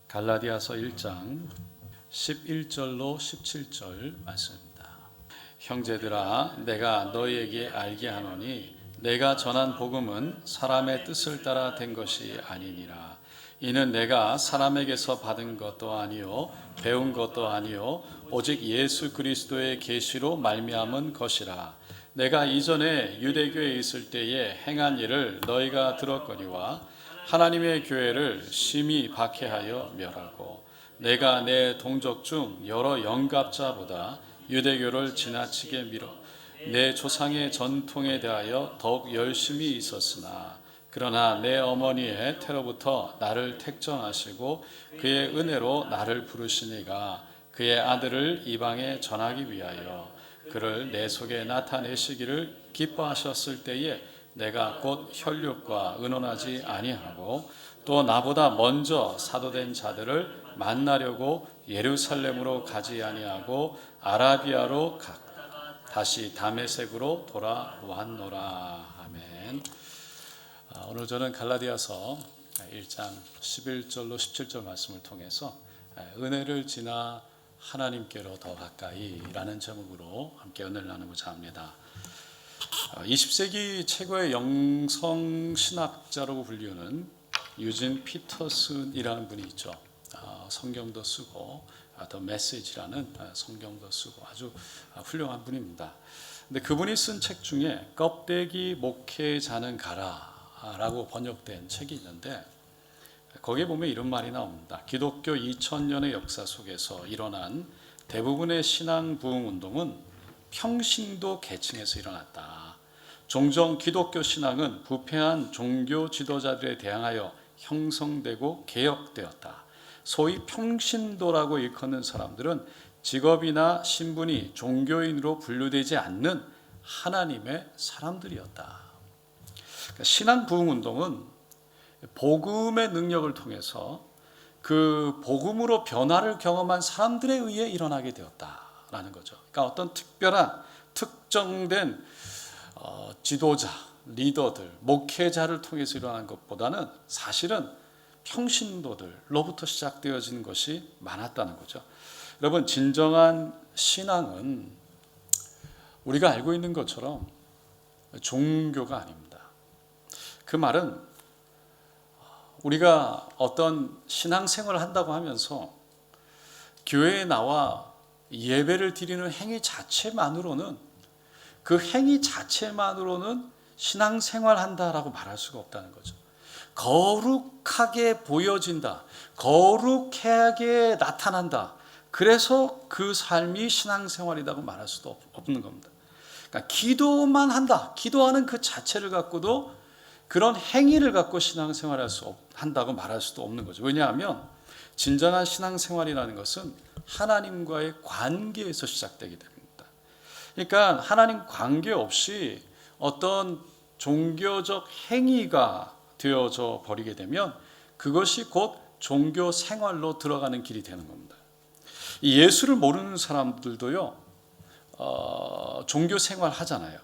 갈라디아서 1장 11절로 17절 말씀입니다. 형제들아, 내가 너희에게 알게 하노니 내가 전한 복음은 사람의 뜻을 따라 된 것이 아니니라. 이는 내가 사람에게서 받은 것도 아니요 배운 것도 아니요 오직 예수 그리스도의 계시로 말미암은 것이라. 내가 이전에 유대교에 있을 때에 행한 일을 너희가 들었거니와 하나님의 교회를 심히 박해하여 멸하고 내가 내 동족 중 여러 영갑자보다 유대교를 지나치게 미뤄 내 조상의 전통에 대하여 더욱 열심히 있었으나 그러나 내 어머니의 태로부터 나를 택정하시고 그의 은혜로 나를 부르시니가 그의 아들을 이방에 전하기 위하여 그를 내 속에 나타내시기를 기뻐하셨을 때에 내가 곧 혈육과 의논하지 아니하고 또 나보다 먼저 사도된 자들을 만나려고 예루살렘으로 가지 아니하고 아라비아로 다시 다메섹으로 돌아왔노라. 아멘. 오늘 저는 갈라디아서 1장 11절로 17절 말씀을 통해서 은혜를 지나 하나님께로 더 가까이라는 제목으로 함께 은혜를 나누고자 합니다. 20세기 최고의 영성 신학자라고 불리우는 유진 피터슨이라는 분이 있죠. 성경도 쓰고 더 메시지라는 성경도 쓰고 아주 훌륭한 분입니다. 근데 그분이 쓴 책 중에 껍데기 목회자는 가라라고 번역된 책이 있는데 거기에 보면 이런 말이 나옵니다. 기독교 2000년의 역사 속에서 일어난 대부분의 신앙 부흥 운동은 평신도 계층에서 일어났다. 종종 기독교 신앙은 부패한 종교 지도자들에 대항하여 형성되고 개혁되었다. 소위 평신도라고 일컫는 사람들은 직업이나 신분이 종교인으로 분류되지 않는 하나님의 사람들이었다. 신앙 부흥 운동은 복음의 능력을 통해서 그 복음으로 변화를 경험한 사람들에 의해 일어나게 되었다라는 거죠. 그러니까 어떤 특별한 특정된 지도자, 리더들, 목회자를 통해서 일어난 것보다는 사실은 평신도들로부터 시작되어지는 것이 많았다는 거죠. 여러분, 진정한 신앙은 우리가 알고 있는 것처럼 종교가 아닙니다. 그 말은 우리가 어떤 신앙생활을 한다고 하면서 교회에 나와 예배를 드리는 행위 자체만으로는 그 행위 자체만으로는 신앙생활 한다라고 말할 수가 없다는 거죠. 거룩하게 보여진다. 거룩하게 나타난다. 그래서 그 삶이 신앙생활이라고 말할 수도 없는 겁니다. 그러니까 기도만 한다. 기도하는 그 자체를 갖고도 그런 행위를 갖고 신앙생활을 한다고 말할 수도 없는 거죠. 왜냐하면 진정한 신앙생활이라는 것은 하나님과의 관계에서 시작되게 됩니다. 그러니까 하나님 관계 없이 어떤 종교적 행위가 되어져 버리게 되면 그것이 곧 종교 생활로 들어가는 길이 되는 겁니다. 이 예수를 모르는 사람들도요, 종교 생활 하잖아요.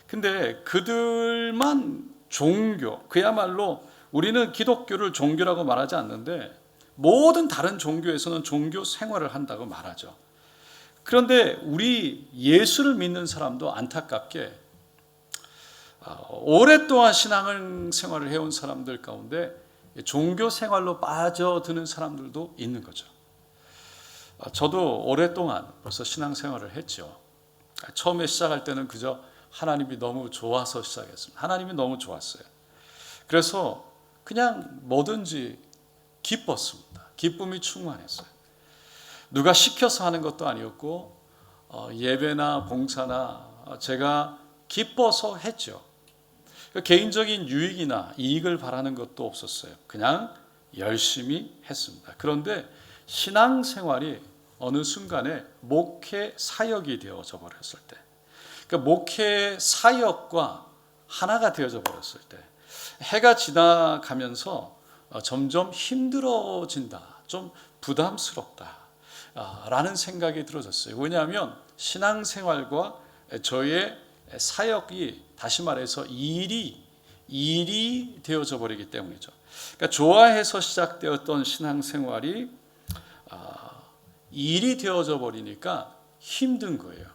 근데 그들만 종교, 그야말로 우리는 기독교를 종교라고 말하지 않는데 모든 다른 종교에서는 종교 생활을 한다고 말하죠. 그런데 우리 예수를 믿는 사람도 안타깝게 오랫동안 신앙생활을 해온 사람들 가운데 종교 생활로 빠져드는 사람들도 있는 거죠. 저도 오랫동안 벌써 신앙생활을 했죠. 처음에 시작할 때는 그저 하나님이 너무 좋아서 시작했습니다. 하나님이 너무 좋았어요. 그래서 그냥 뭐든지 기뻤습니다. 기쁨이 충만했어요. 누가 시켜서 하는 것도 아니었고 예배나 봉사나 제가 기뻐서 했죠. 개인적인 유익이나 이익을 바라는 것도 없었어요. 그냥 열심히 했습니다. 그런데 신앙생활이 어느 순간에 목회 사역이 되어져 버렸을 때, 그러니까 목회 사역과 하나가 되어져 버렸을 때 해가 지나가면서 점점 힘들어진다, 좀 부담스럽다 라는 생각이 들어졌어요. 왜냐하면 신앙생활과 저의 사역이 다시 말해서 일이 되어져 버리기 때문이죠. 그러니까 좋아해서 시작되었던 신앙생활이 일이 되어져 버리니까 힘든 거예요.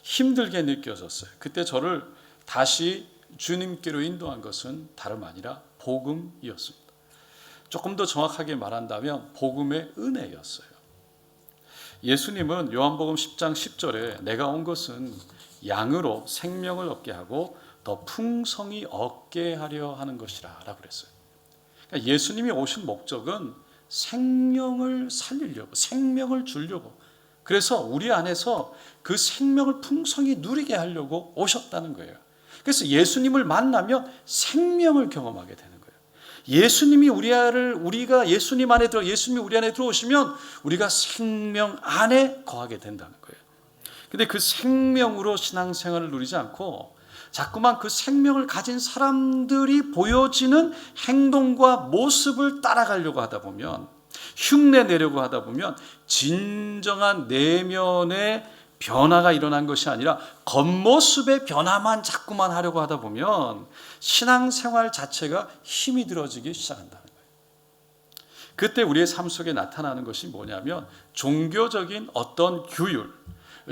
힘들게 느껴졌어요. 그때 저를 다시 주님께로 인도한 것은 다름 아니라 복음이었습니다. 조금 더 정확하게 말한다면 복음의 은혜였어요. 예수님은 요한복음 10장 10절에 내가 온 것은 양으로 생명을 얻게 하고 더 풍성히 얻게 하려 하는 것이라 라고 그랬어요. 그러니까 예수님이 오신 목적은 생명을 살리려고, 생명을 주려고, 그래서 우리 안에서 그 생명을 풍성히 누리게 하려고 오셨다는 거예요. 그래서 예수님을 만나면 생명을 경험하게 되는 거예요. 우리가 예수님 안에 예수님이 우리 안에 들어오시면 우리가 생명 안에 거하게 된다는 거예요. 근데 그 생명으로 신앙생활을 누리지 않고 자꾸만 그 생명을 가진 사람들이 보여지는 행동과 모습을 따라가려고 하다 보면, 흉내 내려고 하다 보면 진정한 내면의 변화가 일어난 것이 아니라 겉모습의 변화만 자꾸만 하려고 하다 보면 신앙생활 자체가 힘이 들어지기 시작한다는 거예요. 그때 우리의 삶 속에 나타나는 것이 뭐냐면 종교적인 어떤 규율,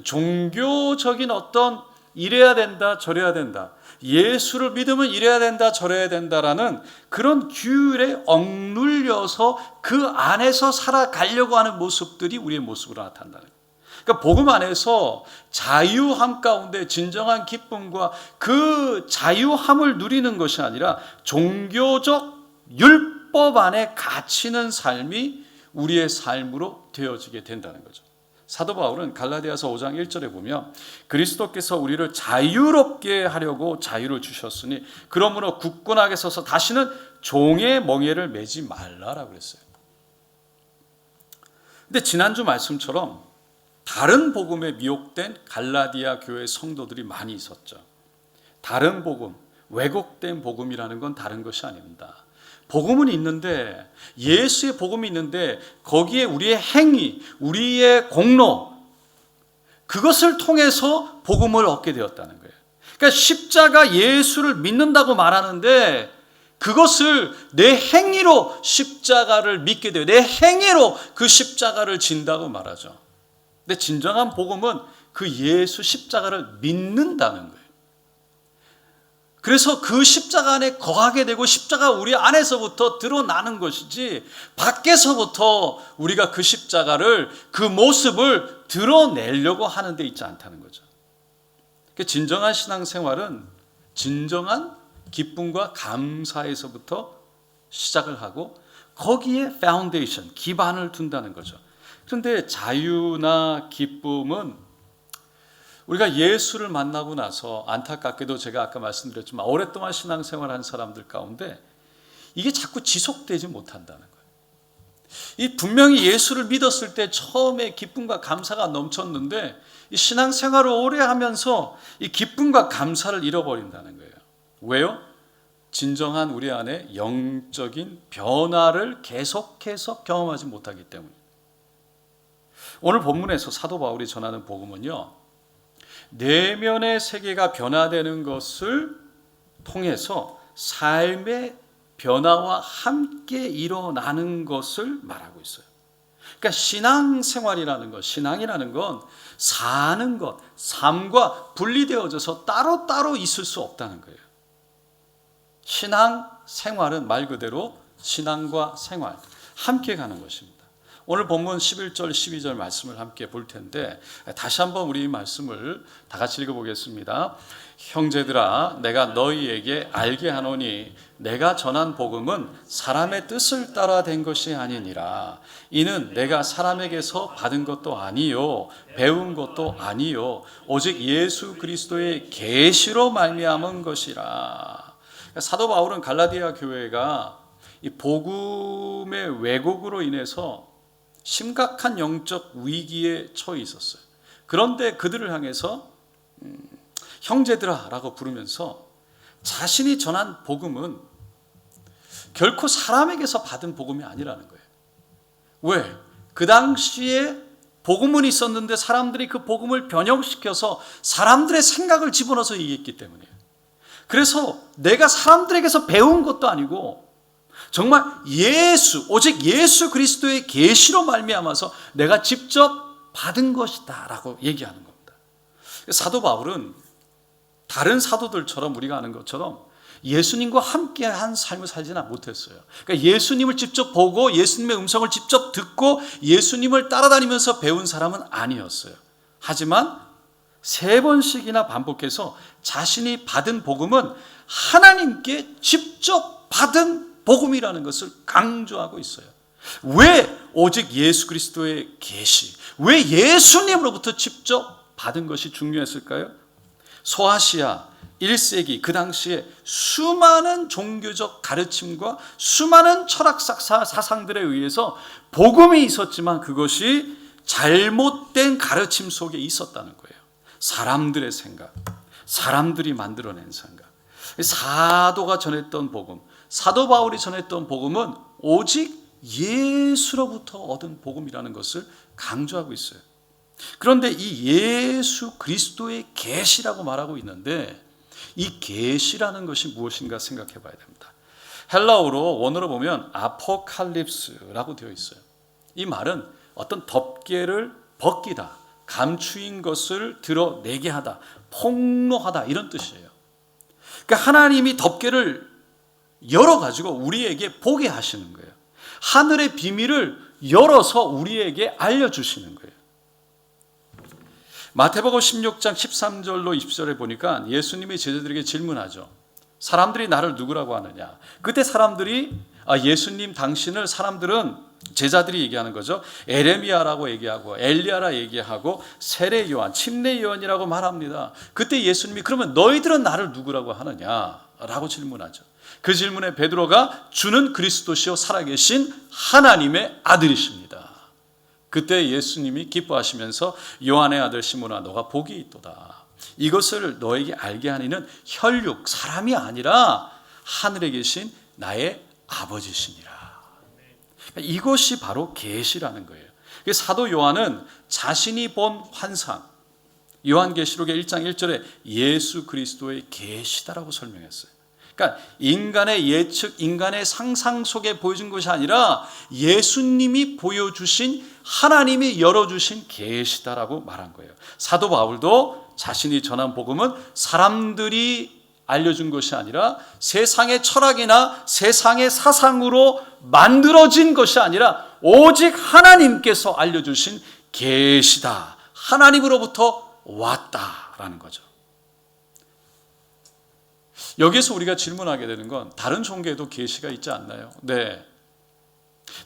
종교적인 어떤 이래야 된다 저래야 된다, 예수를 믿으면 이래야 된다 저래야 된다라는 그런 규율에 억눌려서 그 안에서 살아가려고 하는 모습들이 우리의 모습으로 나타난다는 거예요. 그러니까 복음 안에서 자유함 가운데 진정한 기쁨과 그 자유함을 누리는 것이 아니라 종교적 율법 안에 갇히는 삶이 우리의 삶으로 되어지게 된다는 거죠. 사도 바울은 갈라디아서 5장 1절에 보면 그리스도께서 우리를 자유롭게 하려고 자유를 주셨으니 그러므로 굳건하게 서서 다시는 종의 멍에를 매지 말라라고 그랬어요. 근데 지난주 말씀처럼 다른 복음에 미혹된 갈라디아 교회 성도들이 많이 있었죠. 다른 복음, 왜곡된 복음이라는 건 다른 것이 아닙니다. 복음은 있는데, 예수의 복음이 있는데 거기에 우리의 행위, 우리의 공로, 그것을 통해서 복음을 얻게 되었다는 거예요. 그러니까 십자가 예수를 믿는다고 말하는데 그것을 내 행위로 십자가를 믿게 돼요. 내 행위로 그 십자가를 진다고 말하죠. 근데 진정한 복음은 그 예수 십자가를 믿는다는 거예요. 그래서 그 십자가 안에 거하게 되고 십자가 우리 안에서부터 드러나는 것이지 밖에서부터 우리가 그 십자가를, 그 모습을 드러내려고 하는 데 있지 않다는 거죠. 진정한 신앙생활은 진정한 기쁨과 감사에서부터 시작을 하고 거기에 파운데이션, 기반을 둔다는 거죠. 그런데 자유나 기쁨은 우리가 예수를 만나고 나서 안타깝게도 제가 아까 말씀드렸지만 오랫동안 신앙생활한 사람들 가운데 이게 자꾸 지속되지 못한다는 거예요. 이 분명히 예수를 믿었을 때 처음에 기쁨과 감사가 넘쳤는데 이 신앙생활을 오래 하면서 이 기쁨과 감사를 잃어버린다는 거예요. 왜요? 진정한 우리 안에 영적인 변화를 계속해서 경험하지 못하기 때문에. 오늘 본문에서 사도 바울이 전하는 복음은요, 내면의 세계가 변화되는 것을 통해서 삶의 변화와 함께 일어나는 것을 말하고 있어요. 그러니까 신앙생활이라는 것, 신앙이라는 건 사는 것, 삶과 분리되어져서 따로따로 있을 수 없다는 거예요. 신앙생활은 말 그대로 신앙과 생활, 함께 가는 것입니다. 오늘 본문 11절 12절 말씀을 함께 볼 텐데 다시 한번 우리 말씀을 다 같이 읽어보겠습니다. 형제들아, 내가 너희에게 알게 하노니 내가 전한 복음은 사람의 뜻을 따라 된 것이 아니니라. 이는 내가 사람에게서 받은 것도 아니요 배운 것도 아니요 오직 예수 그리스도의 계시로 말미암은 것이라. 사도 바울은 갈라디아 교회가 이 복음의 왜곡으로 인해서 심각한 영적 위기에 처해 있었어요. 그런데 그들을 향해서 형제들아 라고 부르면서 자신이 전한 복음은 결코 사람에게서 받은 복음이 아니라는 거예요. 왜? 그 당시에 복음은 있었는데 사람들이 그 복음을 변형시켜서 사람들의 생각을 집어넣어서 얘기했기 때문이에요. 그래서 내가 사람들에게서 배운 것도 아니고 정말 오직 예수 그리스도의 계시로 말미암아서 내가 직접 받은 것이다 라고 얘기하는 겁니다. 사도 바울은 다른 사도들처럼 우리가 아는 것처럼 예수님과 함께한 삶을 살지는 못했어요. 그러니까 예수님을 직접 보고 예수님의 음성을 직접 듣고 예수님을 따라다니면서 배운 사람은 아니었어요. 하지만 3번씩이나 반복해서 자신이 받은 복음은 하나님께 직접 받은 복음이라는 것을 강조하고 있어요. 왜 오직 예수 그리스도의 계시, 왜 예수님으로부터 직접 받은 것이 중요했을까요? 소아시아 1세기 그 당시에 수많은 종교적 가르침과 수많은 철학 사상들에 의해서 복음이 있었지만 그것이 잘못된 가르침 속에 있었다는 거예요. 사람들의 생각, 사람들이 만들어낸 생각. 사도가 전했던 복음, 사도 바울이 전했던 복음은 오직 예수로부터 얻은 복음이라는 것을 강조하고 있어요. 그런데 이 예수 그리스도의 계시라고 말하고 있는데 이 계시라는 것이 무엇인가 생각해 봐야 됩니다. 헬라어로 원어로 보면 아포칼립스라고 되어 있어요. 이 말은 어떤 덮개를 벗기다, 감추인 것을 드러내게 하다, 폭로하다 이런 뜻이에요. 그러니까 하나님이 덮개를 열어가지고 우리에게 보게 하시는 거예요. 하늘의 비밀을 열어서 우리에게 알려주시는 거예요. 마태복음 16장 13절로 20절에 보니까 예수님이 제자들에게 질문하죠. 사람들이 나를 누구라고 하느냐. 그때 사람들이 예수님 당신을 사람들은 제자들이 얘기하는 거죠. 에레미야라고 얘기하고 엘리야라 얘기하고 세례 요한, 침례 요한이라고 말합니다. 그때 예수님이 그러면 너희들은 나를 누구라고 하느냐라고 질문하죠. 그 질문에 베드로가 주는 그리스도시요 살아계신 하나님의 아들이십니다. 그때 예수님이 기뻐하시면서 요한의 아들 시몬아 너가 복이 있도다. 이것을 너에게 알게 하니는 혈육 사람이 아니라 하늘에 계신 나의 아버지시니라. 이것이 바로 계시라는 거예요. 사도 요한은 자신이 본 환상, 요한계시록의 1장 1절에 예수 그리스도의 계시다라고 설명했어요. 그러니까 인간의 예측, 인간의 상상 속에 보여준 것이 아니라 예수님이 보여주신 하나님이 열어주신 계시다라고 말한 거예요. 사도 바울도 자신이 전한 복음은 사람들이 알려준 것이 아니라 세상의 철학이나 세상의 사상으로 만들어진 것이 아니라 오직 하나님께서 알려주신 계시다. 하나님으로부터 왔다라는 거죠. 여기서 우리가 질문하게 되는 건 다른 종교에도 계시가 있지 않나요? 네.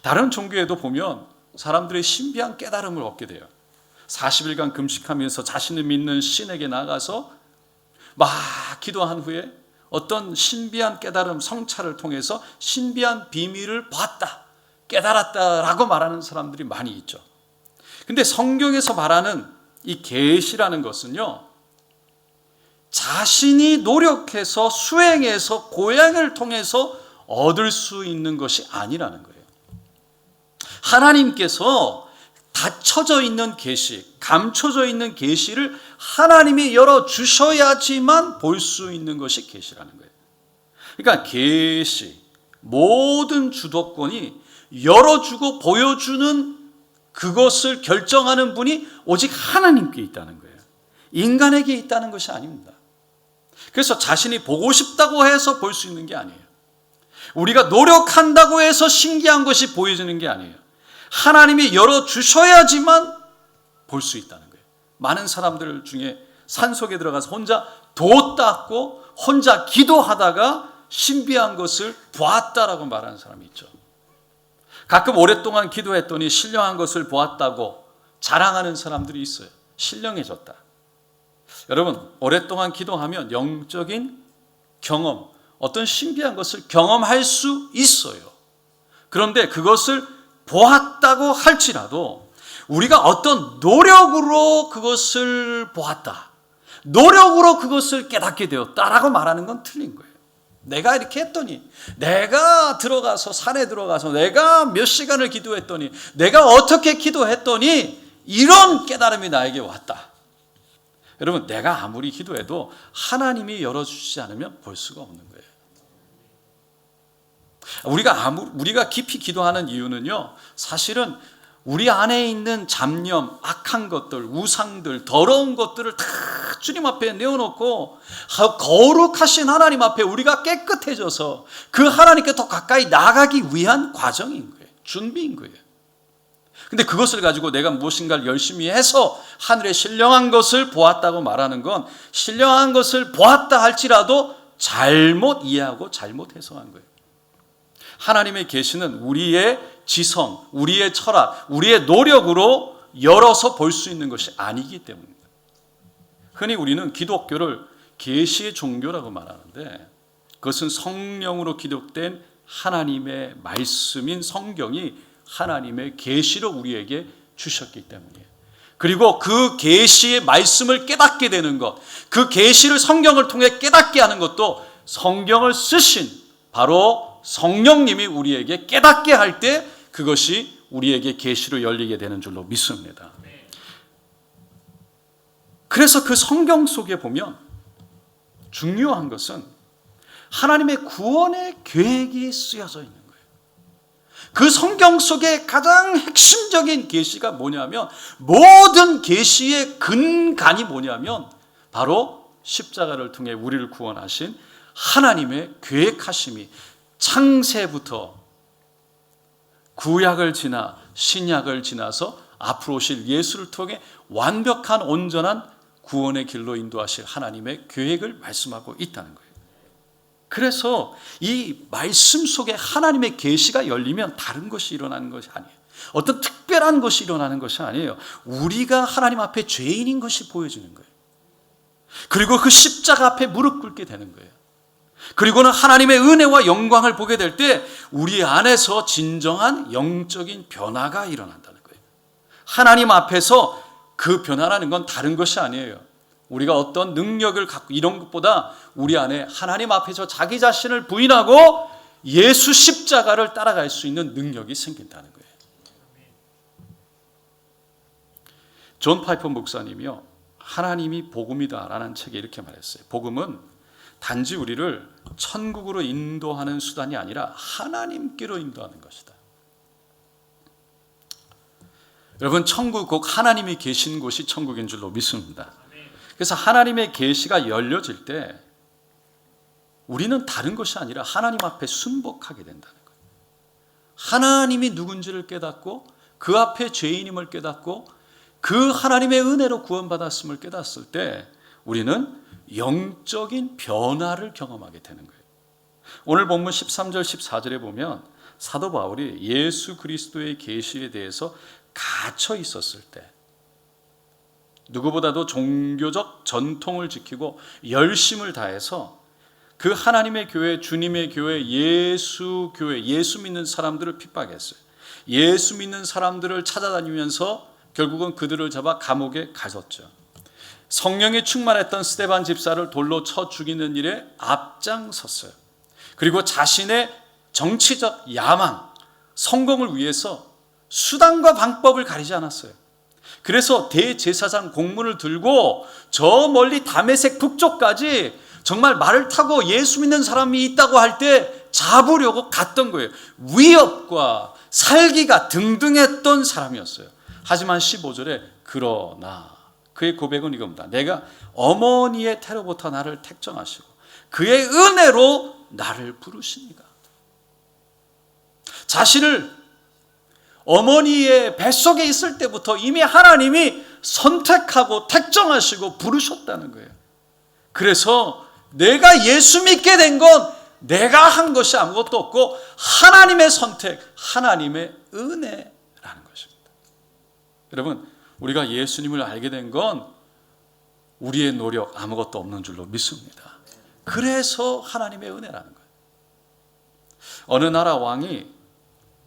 다른 종교에도 보면 사람들의 신비한 깨달음을 얻게 돼요. 40일간 금식하면서 자신을 믿는 신에게 나가서 막 기도한 후에 어떤 신비한 깨달음, 성찰을 통해서 신비한 비밀을 봤다, 깨달았다라고 말하는 사람들이 많이 있죠. 근데 성경에서 말하는 이 계시라는 것은요, 자신이 노력해서 수행해서 고행을 통해서 얻을 수 있는 것이 아니라는 거예요. 하나님께서 닫혀져 있는 계시, 감춰져 있는 계시를 하나님이 열어주셔야지만 볼 수 있는 것이 계시라는 거예요. 그러니까 계시, 모든 주도권이 열어주고 보여주는 그것을 결정하는 분이 오직 하나님께 있다는 거예요. 인간에게 있다는 것이 아닙니다. 그래서 자신이 보고 싶다고 해서 볼 수 있는 게 아니에요. 우리가 노력한다고 해서 신기한 것이 보여지는 게 아니에요. 하나님이 열어주셔야지만 볼 수 있다는 거예요. 많은 사람들 중에 산속에 들어가서 혼자 도 닦고 혼자 기도하다가 신비한 것을 보았다라고 말하는 사람이 있죠. 가끔 오랫동안 기도했더니 신령한 것을 보았다고 자랑하는 사람들이 있어요. 신령해졌다. 여러분, 오랫동안 기도하면 영적인 경험, 어떤 신비한 것을 경험할 수 있어요. 그런데 그것을 보았다고 할지라도 우리가 어떤 노력으로 그것을 보았다, 노력으로 그것을 깨닫게 되었다라고 말하는 건 틀린 거예요. 내가 이렇게 했더니, 내가 들어가서 산에 들어가서 내가 몇 시간을 기도했더니, 내가 어떻게 기도했더니 이런 깨달음이 나에게 왔다. 여러분, 내가 아무리 기도해도 하나님이 열어주시지 않으면 볼 수가 없는 거예요. 우리가 깊이 기도하는 이유는요, 사실은 우리 안에 있는 잡념, 악한 것들, 우상들, 더러운 것들을 다 주님 앞에 내어놓고 거룩하신 하나님 앞에 우리가 깨끗해져서 그 하나님께 더 가까이 나가기 위한 과정인 거예요. 준비인 거예요. 근데 그것을 가지고 내가 무엇인가를 열심히 해서 하늘에 신령한 것을 보았다고 말하는 건, 신령한 것을 보았다 할지라도 잘못 이해하고 잘못 해석한 거예요. 하나님의 계시는 우리의 지성, 우리의 철학, 우리의 노력으로 열어서 볼 수 있는 것이 아니기 때문입니다. 흔히 우리는 기독교를 계시의 종교라고 말하는데, 그것은 성령으로 기록된 하나님의 말씀인 성경이 하나님의 계시로 우리에게 주셨기 때문이에요. 그리고 그 계시의 말씀을 깨닫게 되는 것, 그 계시를 성경을 통해 깨닫게 하는 것도 성경을 쓰신 바로 성령님이 우리에게 깨닫게 할 때 그것이 우리에게 계시로 열리게 되는 줄로 믿습니다. 그래서 그 성경 속에 보면 중요한 것은 하나님의 구원의 계획이 쓰여져 있는 거예요. 그 성경 속에 가장 핵심적인 계시가 뭐냐면, 모든 계시의 근간이 뭐냐면 바로 십자가를 통해 우리를 구원하신 하나님의 계획하심이 창세부터 구약을 지나 신약을 지나서 앞으로 오실 예수를 통해 완벽한 온전한 구원의 길로 인도하실 하나님의 계획을 말씀하고 있다는 거예요. 그래서 이 말씀 속에 하나님의 계시가 열리면 다른 것이 일어나는 것이 아니에요. 어떤 특별한 것이 일어나는 것이 아니에요. 우리가 하나님 앞에 죄인인 것이 보여지는 거예요. 그리고 그 십자가 앞에 무릎 꿇게 되는 거예요. 그리고는 하나님의 은혜와 영광을 보게 될 때 우리 안에서 진정한 영적인 변화가 일어난다는 거예요. 하나님 앞에서 그 변화라는 건 다른 것이 아니에요. 우리가 어떤 능력을 갖고 이런 것보다 우리 안에 하나님 앞에서 자기 자신을 부인하고 예수 십자가를 따라갈 수 있는 능력이 생긴다는 거예요. 존 파이퍼 목사님이요, 하나님이 복음이다라는 책에 이렇게 말했어요. 복음은 단지 우리를 천국으로 인도하는 수단이 아니라 하나님께로 인도하는 것이다. 여러분, 천국 꼭 하나님이 계신 곳이 천국인 줄로 믿습니다. 그래서 하나님의 계시가 열려질 때 우리는 다른 것이 아니라 하나님 앞에 순복하게 된다는 거예요. 하나님이 누군지를 깨닫고 그 앞에 죄인임을 깨닫고 그 하나님의 은혜로 구원받았음을 깨닫을 때 우리는 영적인 변화를 경험하게 되는 거예요. 오늘 본문 13절 14절에 보면 사도 바울이 예수 그리스도의 계시에 대해서 갇혀 있었을 때 누구보다도 종교적 전통을 지키고 열심을 다해서 그 하나님의 교회, 주님의 교회, 예수 교회, 예수 믿는 사람들을 핍박했어요. 예수 믿는 사람들을 찾아다니면서 결국은 그들을 잡아 감옥에 가뒀죠. 성령이 충만했던 스데반 집사를 돌로 쳐 죽이는 일에 앞장섰어요. 그리고 자신의 정치적 야망, 성공을 위해서 수단과 방법을 가리지 않았어요. 그래서 대제사장 공문을 들고 저 멀리 다메섹 북쪽까지 정말 말을 타고 예수 믿는 사람이 있다고 할 때 잡으려고 갔던 거예요. 위협과 살기가 등등했던 사람이었어요. 하지만 15절에 그러나 그의 고백은 이겁니다. 내가 어머니의 태로부터 나를 택정하시고 그의 은혜로 나를 부르시니가. 자신을 어머니의 뱃속에 있을 때부터 이미 하나님이 선택하고 택정하시고 부르셨다는 거예요. 그래서 내가 예수 믿게 된 건 내가 한 것이 아무것도 없고 하나님의 선택, 하나님의 은혜라는 것입니다. 여러분, 우리가 예수님을 알게 된 건 우리의 노력 아무것도 없는 줄로 믿습니다. 그래서 하나님의 은혜라는 거예요. 어느 나라 왕이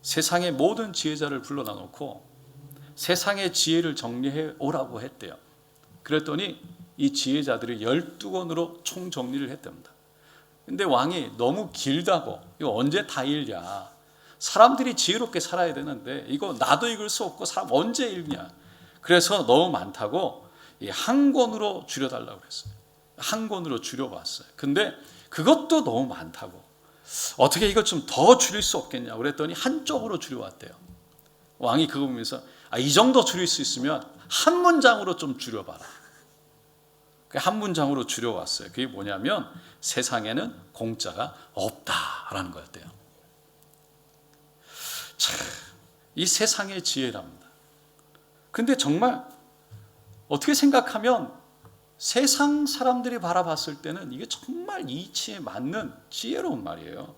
세상의 모든 지혜자를 불러다 놓고 세상의 지혜를 정리해 오라고 했대요. 그랬더니 이 지혜자들이 12권으로 총정리를 했답니다. 근데 왕이 너무 길다고, 이거 언제 다 읽냐, 사람들이 지혜롭게 살아야 되는데 이거 나도 읽을 수 없고 사람 언제 읽냐, 그래서 너무 많다고 한 권으로 줄여달라고 그랬어요. 한 권으로 줄여봤어요. 근데 그것도 너무 많다고, 어떻게 이걸 좀 더 줄일 수 없겠냐 그랬더니 한쪽으로 줄여왔대요. 왕이 그거 보면서 이 정도 줄일 수 있으면 한 문장으로 좀 줄여봐라. 한 문장으로 줄여왔어요. 그게 뭐냐면 세상에는 공짜가 없다라는 거였대요. 참, 이 세상의 지혜랍니다. 근데 정말 어떻게 생각하면 세상 사람들이 바라봤을 때는 이게 정말 이치에 맞는 지혜로운 말이에요.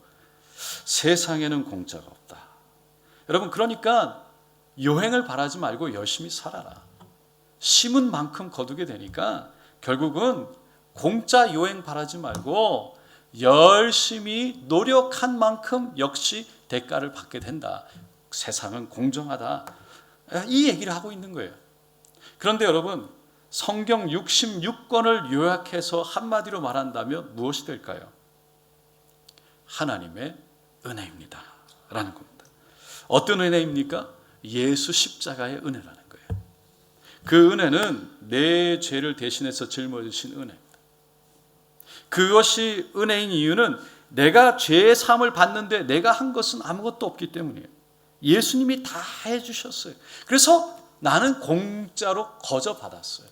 세상에는 공짜가 없다. 여러분, 그러니까 요행을 바라지 말고 열심히 살아라. 심은 만큼 거두게 되니까 결국은 공짜 요행 바라지 말고 열심히 노력한 만큼 역시 대가를 받게 된다. 세상은 공정하다. 이 얘기를 하고 있는 거예요. 그런데 여러분, 성경 66권을 요약해서 한마디로 말한다면 무엇이 될까요? 하나님의 은혜입니다 라는 겁니다. 어떤 은혜입니까? 예수 십자가의 은혜라는 거예요. 그 은혜는 내 죄를 대신해서 짊어지신 은혜입니다. 그것이 은혜인 이유는 내가 죄의 사함을 받는데 내가 한 것은 아무것도 없기 때문이에요. 예수님이 다 해주셨어요. 그래서 나는 공짜로 거저 받았어요.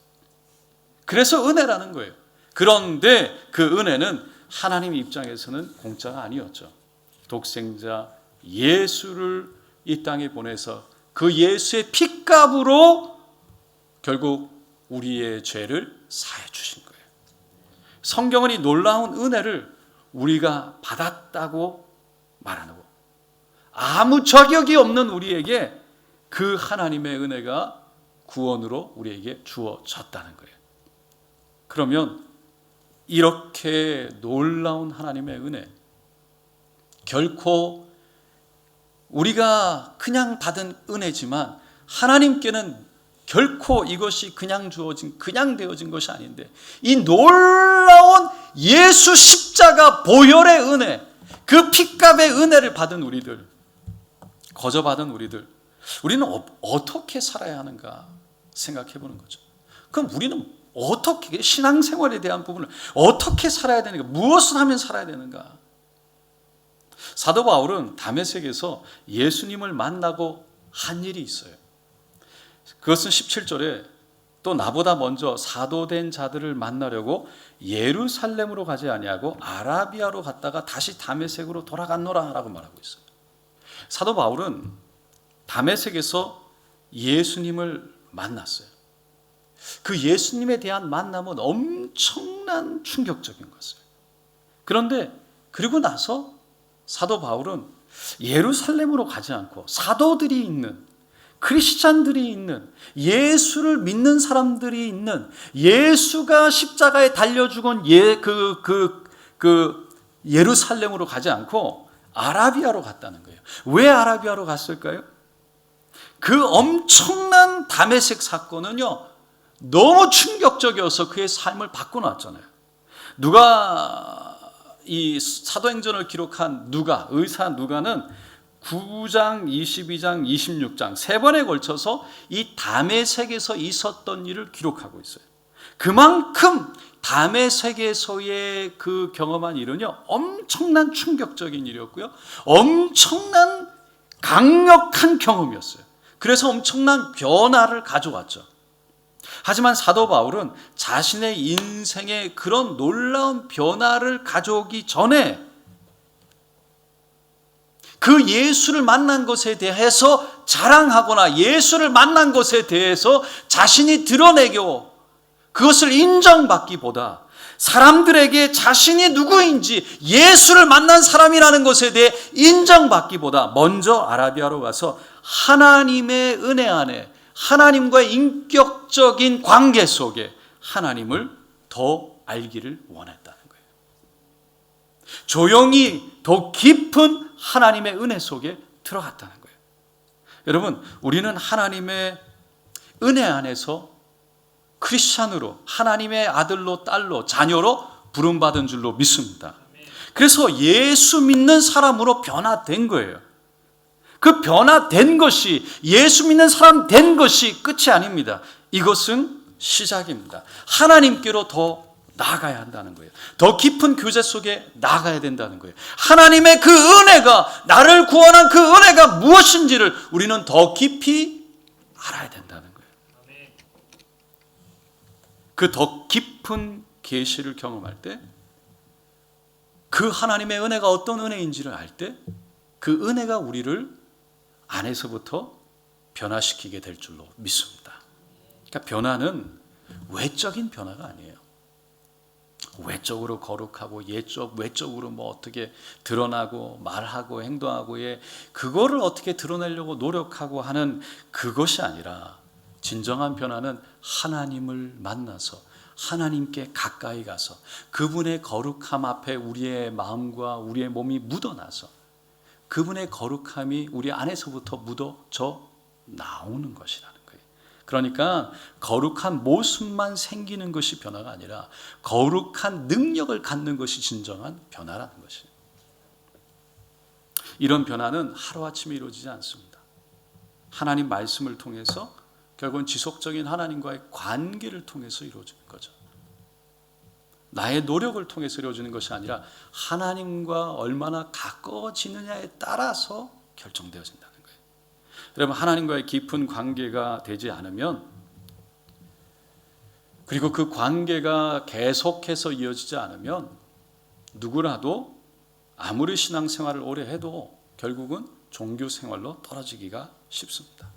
그래서 은혜라는 거예요. 그런데 그 은혜는 하나님 입장에서는 공짜가 아니었죠. 독생자 예수를 이 땅에 보내서 그 예수의 핏값으로 결국 우리의 죄를 사해 주신 거예요. 성경은 이 놀라운 은혜를 우리가 받았다고 말하는 거. 아무 자격이 없는 우리에게 그 하나님의 은혜가 구원으로 우리에게 주어졌다는 거예요. 그러면 이렇게 놀라운 하나님의 은혜, 결코 우리가 그냥 받은 은혜지만 하나님께는 결코 이것이 그냥 주어진, 그냥 되어진 것이 아닌데 이 놀라운 예수 십자가 보혈의 은혜, 그 핏값의 은혜를 받은 우리들, 거저 받은 우리는 어떻게 살아야 하는가 생각해 보는 거죠. 그럼 우리는 어떻게, 신앙생활에 대한 부분을 어떻게 살아야 되는가, 무엇을 하면 살아야 되는가. 사도 바울은 다메섹에서 예수님을 만나고 한 일이 있어요. 그것은 17절에 또 나보다 먼저 사도된 자들을 만나려고 예루살렘으로 가지 아니하고 아라비아로 갔다가 다시 다메섹으로 돌아갔노라 라고 말하고 있어요. 사도 바울은 다메섹에서 예수님을 만났어요. 그 예수님에 대한 만남은 엄청난 충격적인 것이에요. 그런데 그리고 나서 사도 바울은 예루살렘으로 가지 않고 사도들이 있는, 크리스찬들이 있는, 예수를 믿는 사람들이 있는, 예수가 십자가에 달려 죽은 예루살렘으로 가지 않고 아라비아로 갔다는 거예요. 왜 아라비아로 갔을까요? 그 엄청난 다메섹 사건은요, 너무 충격적이어서 그의 삶을 바꿔놨잖아요. 누가, 이 사도행전을 기록한 누가, 의사 누가는 9장, 22장, 26장 세 번에 걸쳐서 이 다메섹에서 있었던 일을 기록하고 있어요. 그만큼 다메섹에서의 그 경험한 일은요, 엄청난 충격적인 일이었고요, 엄청난 강력한 경험이었어요. 그래서 엄청난 변화를 가져왔죠. 하지만 사도 바울은 자신의 인생에 그런 놀라운 변화를 가져오기 전에 그 예수를 만난 것에 대해서 자랑하거나 예수를 만난 것에 대해서 자신이 드러내고 그것을 인정받기보다 사람들에게 자신이 누구인지 예수를 만난 사람이라는 것에 대해 인정받기보다 먼저 아라비아로 가서 하나님의 은혜 안에, 하나님과의 인격적인 관계 속에 하나님을 더 알기를 원했다는 거예요. 조용히 더 깊은 하나님의 은혜 속에 들어갔다는 거예요. 여러분, 우리는 하나님의 은혜 안에서 크리스찬으로, 하나님의 아들로, 딸로, 자녀로 부름받은 줄로 믿습니다. 그래서 예수 믿는 사람으로 변화된 거예요. 그 변화된 것이, 예수 믿는 사람 된 것이 끝이 아닙니다. 이것은 시작입니다. 하나님께로 더 나아가야 한다는 거예요. 더 깊은 교제 속에 나아가야 된다는 거예요. 하나님의 그 은혜가, 나를 구원한 그 은혜가 무엇인지를 우리는 더 깊이 알아야 된다는 거예요. 그 더 깊은 계시를 경험할 때, 그 하나님의 은혜가 어떤 은혜인지를 알 때, 그 은혜가 우리를 안에서부터 변화시키게 될 줄로 믿습니다. 그러니까 변화는 외적인 변화가 아니에요. 외적으로 거룩하고 외적으로 뭐 어떻게 드러나고 말하고 행동하고의 그거를 어떻게 드러내려고 노력하고 하는 그것이 아니라, 진정한 변화는 하나님을 만나서 하나님께 가까이 가서 그분의 거룩함 앞에 우리의 마음과 우리의 몸이 묻어나서 그분의 거룩함이 우리 안에서부터 묻어져 나오는 것이라는 거예요. 그러니까 거룩한 모습만 생기는 것이 변화가 아니라 거룩한 능력을 갖는 것이 진정한 변화라는 것이에요. 이런 변화는 하루아침에 이루어지지 않습니다. 하나님 말씀을 통해서, 결국은 지속적인 하나님과의 관계를 통해서 이루어지는 거죠. 나의 노력을 통해서 이루어지는 것이 아니라 하나님과 얼마나 가까워지느냐에 따라서 결정되어진다는 거예요. 여러분, 하나님과의 깊은 관계가 되지 않으면, 그리고 그 관계가 계속해서 이어지지 않으면, 누구라도 아무리 신앙생활을 오래 해도 결국은 종교생활로 떨어지기가 쉽습니다.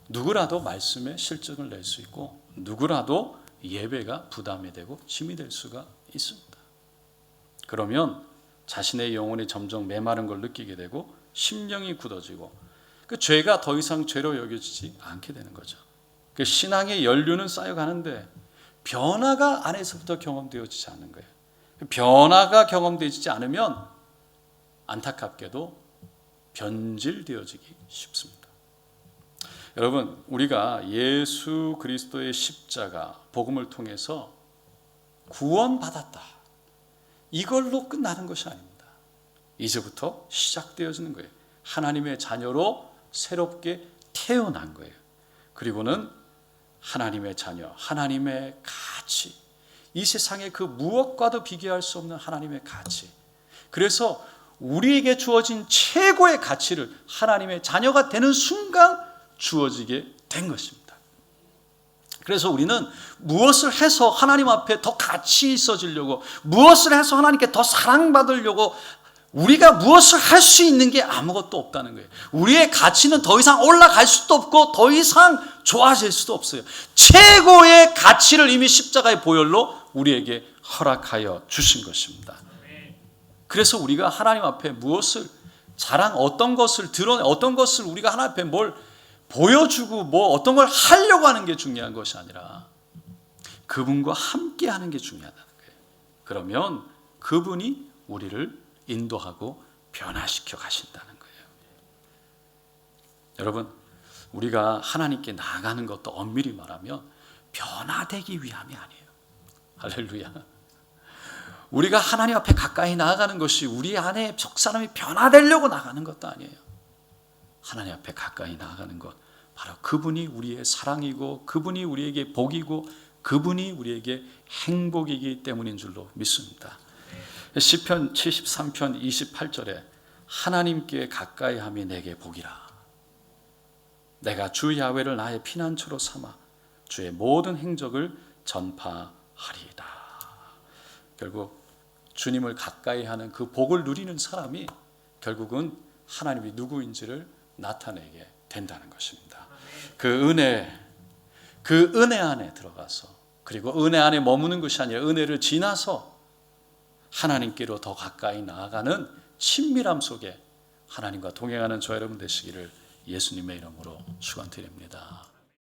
누구라도 말씀에 실증을 낼 수 있고, 누구라도 예배가 부담이 되고 짐이 될 수가 있습니다. 그러면 자신의 영혼이 점점 메마른 걸 느끼게 되고 심령이 굳어지고, 그 죄가 더 이상 죄로 여겨지지 않게 되는 거죠. 그 신앙의 연륜은 쌓여가는데 변화가 안에서부터 경험되어지지 않는 거예요. 변화가 경험되지 않으면 안타깝게도 변질되어지기 쉽습니다. 여러분, 우리가 예수 그리스도의 십자가 복음을 통해서 구원받았다, 이걸로 끝나는 것이 아닙니다. 이제부터 시작되어지는 거예요. 하나님의 자녀로 새롭게 태어난 거예요. 그리고는 하나님의 자녀, 하나님의 가치, 이 세상의 그 무엇과도 비교할 수 없는 하나님의 가치, 그래서 우리에게 주어진 최고의 가치를 하나님의 자녀가 되는 순간 주어지게 된 것입니다. 그래서 우리는 무엇을 해서 하나님 앞에 더 가치 있어지려고, 무엇을 해서 하나님께 더 사랑받으려고, 우리가 무엇을 할 수 있는 게 아무것도 없다는 거예요. 우리의 가치는 더 이상 올라갈 수도 없고 더 이상 좋아질 수도 없어요. 최고의 가치를 이미 십자가의 보혈로 우리에게 허락하여 주신 것입니다. 그래서 우리가 하나님 앞에 무엇을 어떤 것을 드러내, 어떤 것을 우리가 하나님 앞에 뭘 보여주고 뭐 어떤 걸 하려고 하는 게 중요한 것이 아니라 그분과 함께 하는 게 중요하다는 거예요. 그러면 그분이 우리를 인도하고 변화시켜 가신다는 거예요. 여러분, 우리가 하나님께 나아가는 것도 엄밀히 말하면 변화되기 위함이 아니에요. 할렐루야. 우리가 하나님 앞에 가까이 나아가는 것이 우리 안에 적 사람이 변화되려고 나가는 것도 아니에요. 하나님 앞에 가까이 나아가는 것, 바로 그분이 우리의 사랑이고 그분이 우리에게 복이고 그분이 우리에게 행복이기 때문인 줄로 믿습니다. 시편 73편 28절에 하나님께 가까이 함이 내게 복이라. 내가 주 야훼를 나의 피난처로 삼아 주의 모든 행적을 전파하리이다. 결국 주님을 가까이 하는 그 복을 누리는 사람이 결국은 하나님이 누구인지를 나타내게 된다는 것입니다. 그 은혜 안에 들어가서, 그리고 은혜 안에 머무는 것이 아니라 은혜를 지나서 하나님께로 더 가까이 나아가는 친밀함 속에 하나님과 동행하는 저 여러분 되시기를 예수님의 이름으로 축원드립니다.